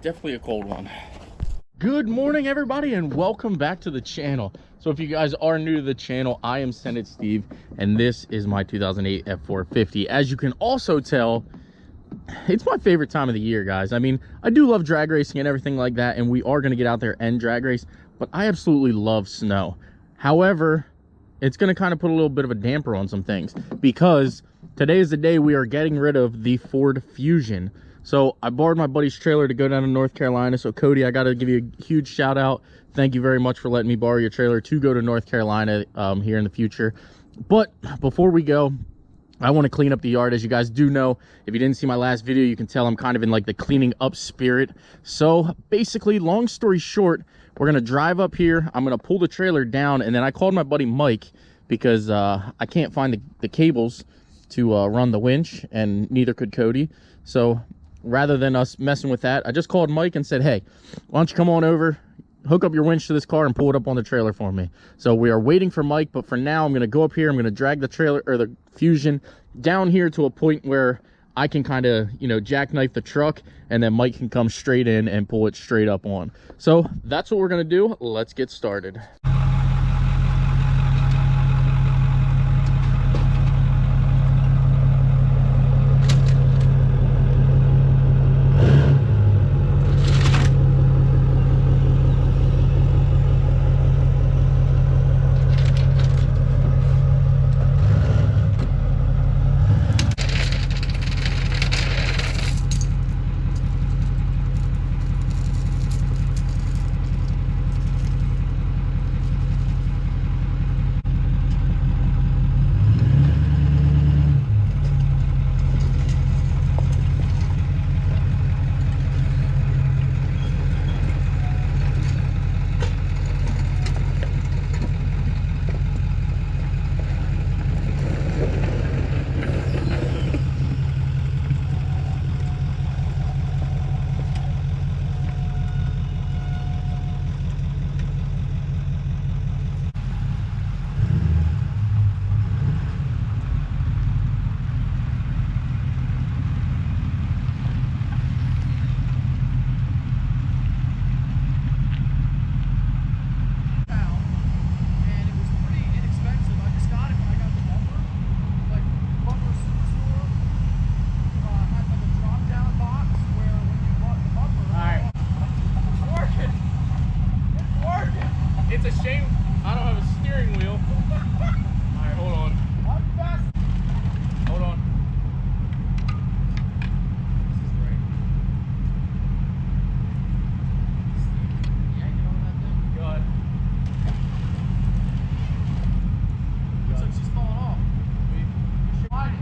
definitely a cold one. Good morning, everybody, and welcome back to the channel. So if you guys are new to the channel, I am SendIt Steve, and this is my 2008 F450. As you can also tell, it's my favorite time of the year, guys. I mean, I do love drag racing and everything like that, and we are going to get out there and drag race, but I absolutely love snow. However, it's going to kind of put a little bit of a damper on some things, because today is the day we are getting rid of the Ford Fusion. So I borrowed my buddy's trailer to go down to North Carolina. So Cody, I got to give you a huge shout out. Thank you very much for letting me borrow your trailer to go to North Carolina here in the future. But before we go, I want to clean up the yard. As you guys do know, if you didn't see my last video, you can tell I'm kind of in like the cleaning up spirit. So basically, long story short, we're going to drive up here. I'm going to pull the trailer down, and then I called my buddy Mike because I can't find the cables to run the winch, and neither could Cody. So rather than us messing with that, I just called Mike and said, hey, why don't you come on over, hook up your winch to this car and pull it up on the trailer for me. So we are waiting for Mike, but for now I'm going to go up here. I'm going to drag the trailer, or the Fusion, down here to a point where I can kind of, you know, jackknife the truck, and then Mike can come straight in and pull it straight up on. So that's what we're going to do. Let's get started. It's a shame I don't have a steering wheel. Alright, hold on. Hold on. This is great. Yeah, get on that thing. Go ahead. Looks like she's falling off. We should hide it.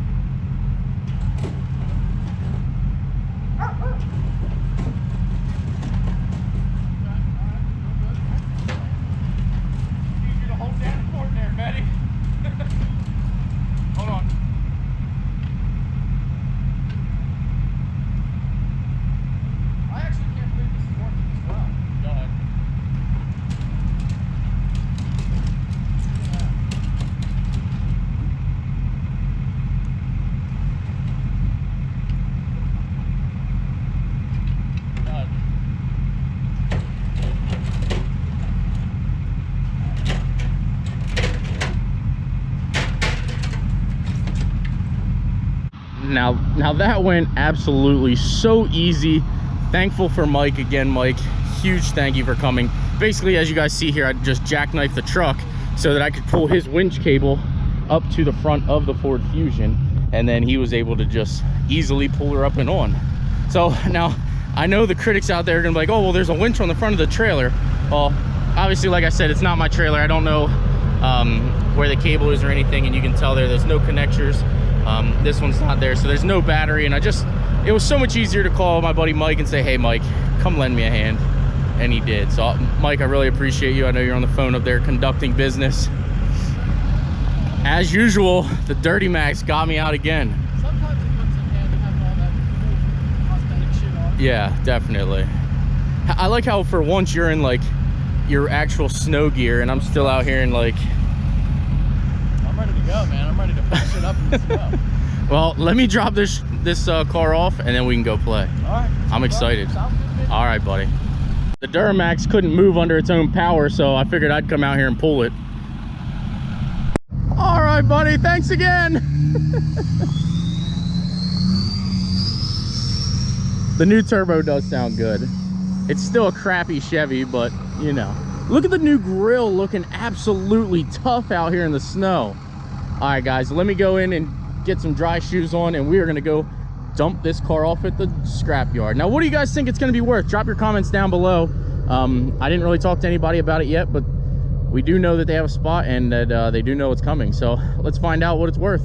Now that went absolutely so easy. Thankful for Mike again. Mike, huge thank you for coming. Basically, as you guys see here, I just jackknifed the truck so that I could pull his winch cable up to the front of the Ford Fusion, and then he was able to just easily pull her up and on. So now I know the critics out there are gonna be like, oh well, there's a winch on the front of the trailer. Well, obviously, like I said, it's not my trailer. I don't know where the cable is or anything, and you can tell there's no connectors. This one's not there, so there's no battery, and it was so much easier to call my buddy Mike and say, hey Mike, come lend me a hand, and he did. So Mike, I really appreciate you. I know you're on the phone up there conducting business. As usual, the Dirty Max got me out again. Sometimes it comes in handy having all that cool cosmetic shit on. Yeah, definitely. I like how for once you're in like your actual snow gear, and I'm still out here in like... I'm ready to go, man. I'm ready to push it up in the snow. Well, let me drop this car off, and then we can go play. All right. I'm excited. Sounds good to me. All right, buddy. The Duramax couldn't move under its own power, so I figured I'd come out here and pull it. All right, buddy, thanks again. The new turbo does sound good. It's still a crappy Chevy, but you know. Look at the new grill looking absolutely tough out here in the snow. All right, guys, let me go in and get some dry shoes on, and we are gonna go dump this car off at the scrapyard. Now, what do you guys think it's gonna be worth? Drop your comments down below. I didn't really talk to anybody about it yet, but we do know that they have a spot and that they do know it's coming. So let's find out what it's worth.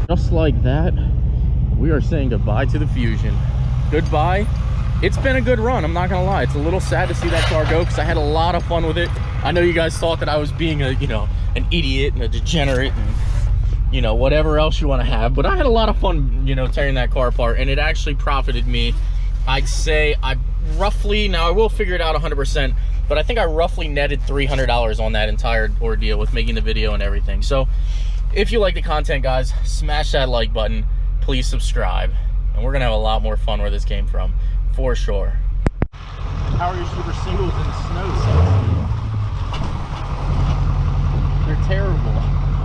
Just like that, we are saying goodbye to the Fusion. Goodbye. It's been a good run, I'm not gonna lie. It's a little sad to see that car go because I had a lot of fun with it. I know you guys thought that I was being a, you know, an idiot and a degenerate and, you know, whatever else you want to have, but I had a lot of fun, you know, tearing that car apart, and it actually profited me. I'd say I roughly, now I will figure it out 100%, but I think I roughly netted $300 on that entire ordeal with making the video and everything. So if you like the content, guys, smash that like button, please subscribe, and we're gonna have a lot more fun where this came from, for sure. How are your super singles in the snow, so? They're terrible.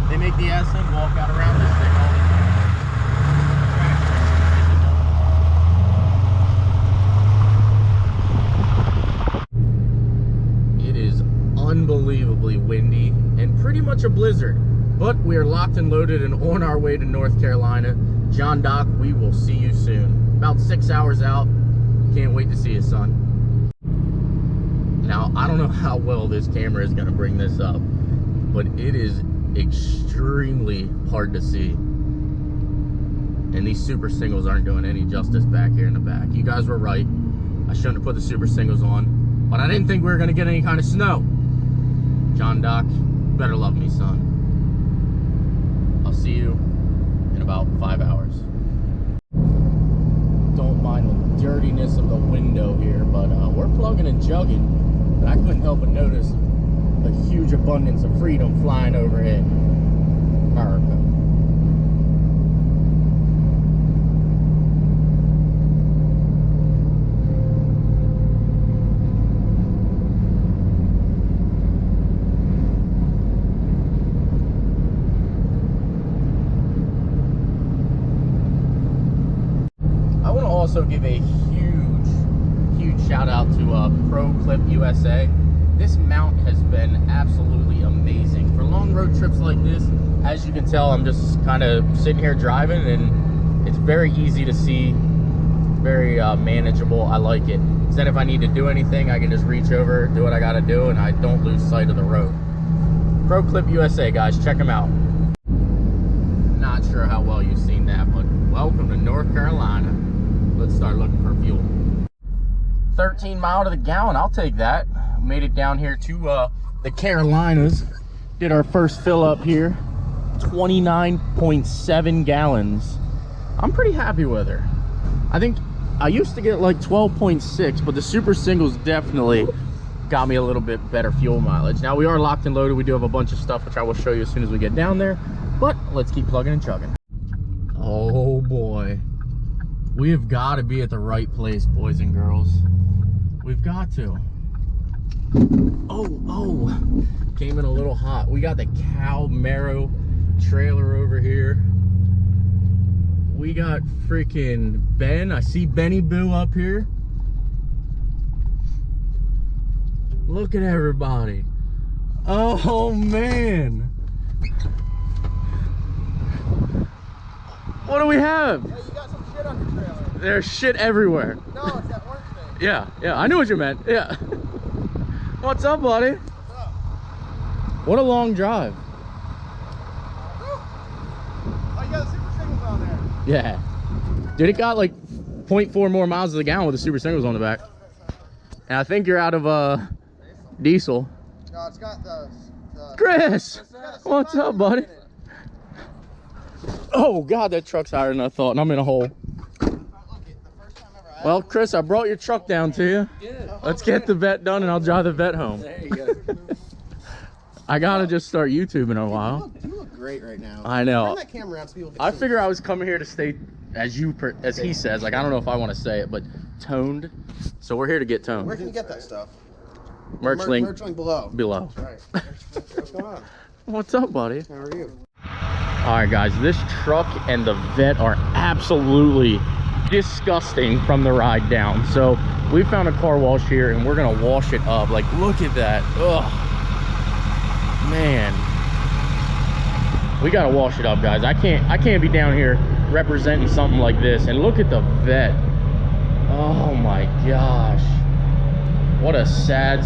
They make the ass end walk out around this thing all the time. It is unbelievably windy and pretty much a blizzard. But we are locked and loaded and on our way to North Carolina. John Doc, we will see you soon. About 6 hours out. Can't wait to see you, son. Now, I don't know how well this camera is going to bring this up, but it is extremely hard to see. And these super singles aren't doing any justice back here in the back. You guys were right. I shouldn't have put the super singles on, but I didn't think we were going to get any kind of snow. John Doc, you better love me, son. I'll see you in about 5 hours. Don't mind the dirtiness of the window here, but we're plugging and jugging. And I couldn't help but notice the huge abundance of freedom flying overhead. America. Also give a huge shout out to PROCLIPUSA. This mount has been absolutely amazing for long road trips like this. As you can tell, I'm just kind of sitting here driving, and it's very easy to see, very manageable. I like it. So then if I need to do anything, I can just reach over, do what I got to do, and I don't lose sight of the road. PROCLIPUSA, guys, check them out. Not sure how well you've seen that, but welcome to North Carolina. Let's start looking for fuel. 13 miles to the gallon, I'll take that. Made it down here to the Carolinas. Did our first fill up here. 29.7 gallons. I'm pretty happy with her. I think I used to get like 12.6, but the super singles definitely got me a little bit better fuel mileage. Now we are locked and loaded. We do have a bunch of stuff which I will show you as soon as we get down there, but let's keep plugging and chugging. Oh boy, we have got to be at the right place, boys and girls. We've got to. Oh, came in a little hot. We got the cow marrow trailer over here. We got freaking Ben. I see Benny Boo up here. Look at everybody. Oh man. What do we have? Hey, you got some shit on your trailer. There's shit everywhere. No, it's that orange thing. Yeah, I knew what you meant. Yeah. What's up, buddy? What's up? What a long drive. Oh, you got the super singles on there. Yeah. Dude, it got like 0.4 more miles to the gallon with the super singles on the back. And I think you're out of diesel. No, it's got the Chris! got the What's up, buddy? in it. Oh God, that truck's higher than I thought, and I'm in a hole. Look, the first time ever I Well, Chris, I brought your truck down to you. Yeah. Let's get the vet done and I'll drive the vet home. There you go. I gotta just start YouTubing in a while. You look great right now. I know. Turn that camera around so people can I see. figure I was coming here to stay, as he says, like I don't know if I want to say it, but toned. So we're here to get toned. Where can you get that stuff? Merch link Merch link below. below. That's right. What's going on? What's up, buddy? How are you? All right, guys, this truck and the vet are absolutely disgusting from the ride down. So we found a car wash here and we're gonna wash it up. Like, look at that. Ugh, man, we gotta wash it up, guys. I can't be down here representing something like this. And look at the vet. Oh my gosh, what a sad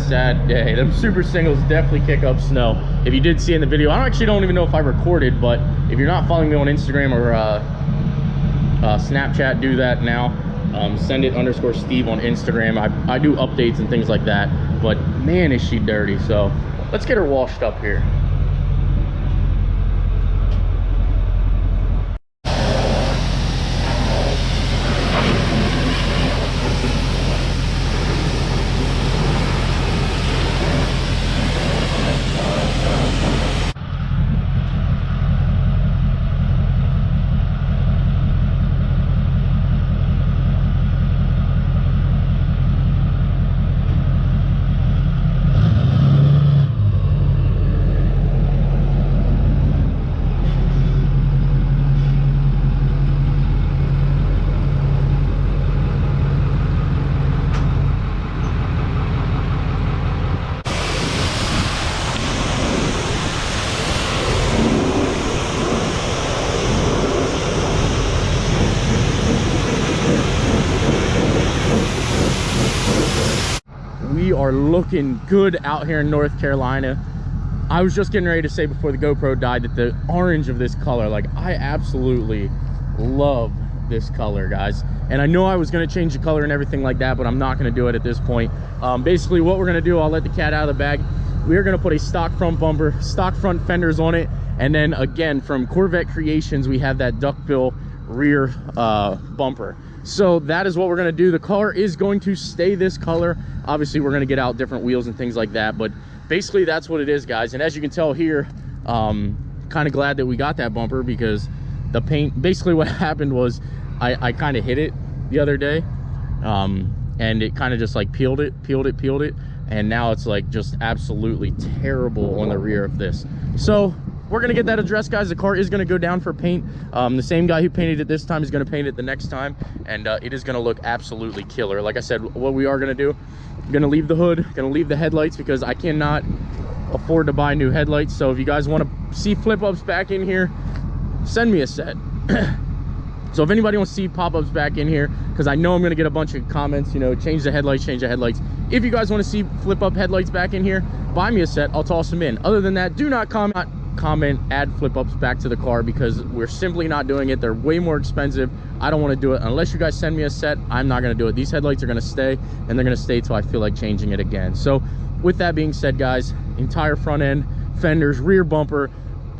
day. Them super singles definitely kick up snow. If you did see in the video, I actually don't even know if I recorded, but if you're not following me on Instagram or Snapchat, do that now. SendIt_Steve on Instagram. I do updates and things like that, but man, is she dirty. So let's get her washed up here. We are looking good out here in North Carolina. I was just getting ready to say before the GoPro died that the orange of this color, like, I absolutely love this color, guys. And I know I was going to change the color and everything like that, but I'm not going to do it at this point. Basically what we're going to do, I'll let the cat out of the bag. We're going to put a stock front bumper, stock front fenders on it, and then again from Corvette Creations we have that duckbill rear bumper. So that is what we're going to do. The car is going to stay this color. Obviously we're going to get out different wheels and things like that, but basically that's what it is, guys. And as you can tell here, kind of glad that we got that bumper, because the paint, basically what happened was I kind of hit it the other day, and it kind of just like peeled it, and now it's like just absolutely terrible on the rear of this. So we're gonna get that addressed, guys. The car is gonna go down for paint. The same guy who painted it this time is gonna paint it the next time, and it is gonna look absolutely killer. Like I said, what we are gonna do, gonna leave the hood, gonna leave the headlights, because I cannot afford to buy new headlights. So if you guys want to see flip-ups back in here, send me a set. So if anybody wants to see pop-ups back in here, because I know I'm going to get a bunch of comments, you know, change the headlights. If you guys want to see flip-up headlights back in here, buy me a set, I'll toss them in. Other than that, do not comment, add flip-ups back to the car, because we're simply not doing it. They're way more expensive. I don't want to do it. Unless you guys send me a set, I'm not going to do it. These headlights are going to stay, and they're going to stay till I feel like changing it again. So with that being said, guys, entire front end, fenders, rear bumper,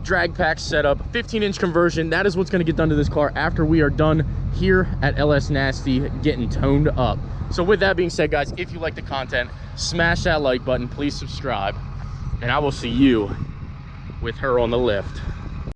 drag pack setup, 15-inch conversion. That is what's going to get done to this car after we are done here at LS Nasty getting toned up. So with that being said, guys, if you like the content, smash that like button, please subscribe, and I will see you with her on the lift.